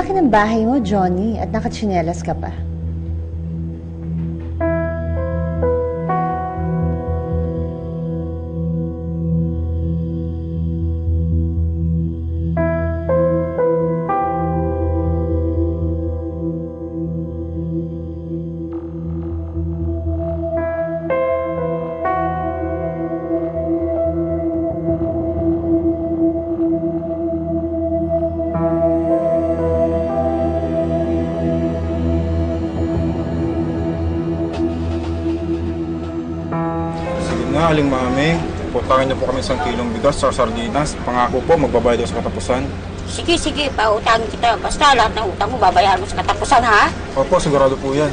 laki ng bahay mo, Johnny, at nakatsinelas ka pa. Aling mami, putakin niyo po kami 1 kilong bigas sa sardinas. Pangako po, magbabayad sa katapusan. Sige, pautangin kita. Basta lahat ng utang mo babayaran mo sa katapusan, ha? Opo, sigurado po yan.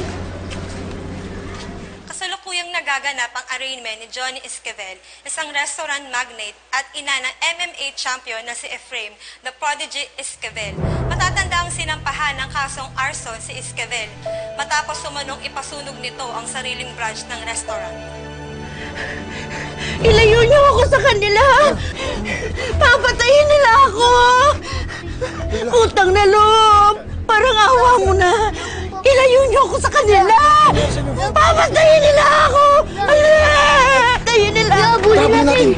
Kasalukuyang nagaganap ang arraignment ni Johnny Esquivel, isang restaurant magnate at ina ng MMA champion na si Efraim, the Prodigy Esquivel. Matatanda ang sinampahan ng kasong arson si Esquivel matapos sumanong ipasunog nito ang sariling branch ng restaurant. Ilayo niyo ako sa kanila! Papatayin nila ako! Utang na loob! Parang awa mo na! Ilayo niyo ako sa kanila! Papatayin nila ako! Papatayin nila! Habulin natin!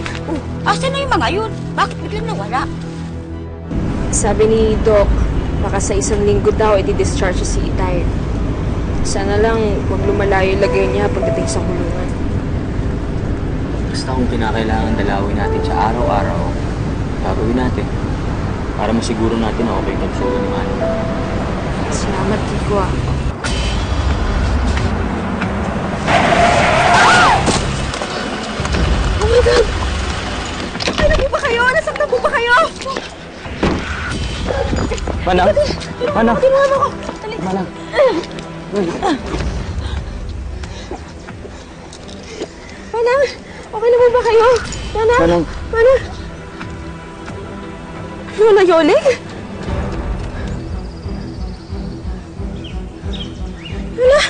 Asan na yung mga yun? Bakit biglang nawala? Sabi ni Doc, baka sa 1 linggo daw i-discharge si Itay. Sana lang huwag lumalayo yung lagay niya pagdating sa kulungan. Basta kung kinakailangan dalawin natin siya araw-araw, gagawin natin. Para masiguro natin na okay kontrol ng ano. Salamat, Kiko. Oh my God! Ano po ba kayo? Nasaktan po ba kayo? Manang! Manang! Tinawag ako! Manang! Manang! Okay na po ba kayo? Manang! Manang! Manang! Lola Yoling? Lola!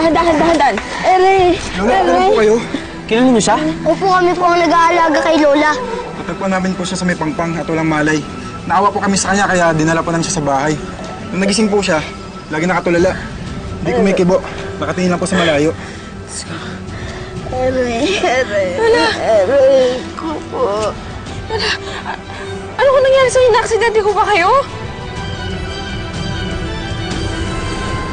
Dahan. Aray! Lola, ano po kayo? Kilala niyo siya? Opo, kami po ang nag-aalaga kay Lola. Natagpuan namin po siya sa may pangpang at walang malay. Naawa po kami sa kanya kaya dinala po namin siya sa bahay. Nung nagising po siya, lagi nakatulala. Hindi kumikibo. Nakatingin lang po sa malayo. Aray ko po. Ano kung nangyari sa'yo? Na-aksidente ko ba kayo?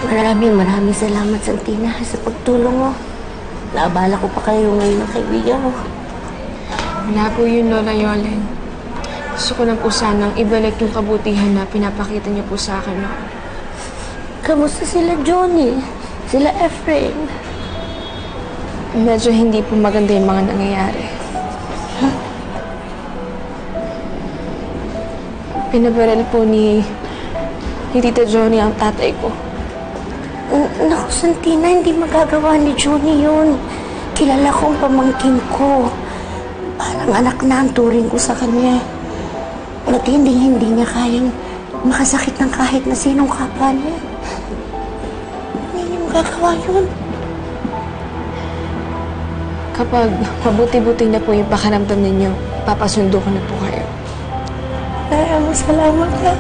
Maraming salamat, Santina, sa pagtulong mo. Naabala ko pa kayo ngayon ng kaibigan mo. Wala po yun, Lola Yolen. Gusto ko lang po sanang ibalik yung kabutihan na pinapakita niyo po sa akin noon. Kamusta sila Johnny? Sila Efraim? Medyo hindi po maganda yung mga nangyayari. Pinabaril po ni Tita Johnny ang tatay ko. Naku, Santina, hindi magagawa ni Johnny yun. Kilala ko ang pamangkin ko. Parang anak na ang turing ko sa kanya. At hindi niya kayang makasakit ng kahit na sinong kapwa niya. Hindi niya magagawa yun. Kapag mabuti-buti na po yung pakaramdam ninyo, papasundo ko na po kayo. Salamat ka.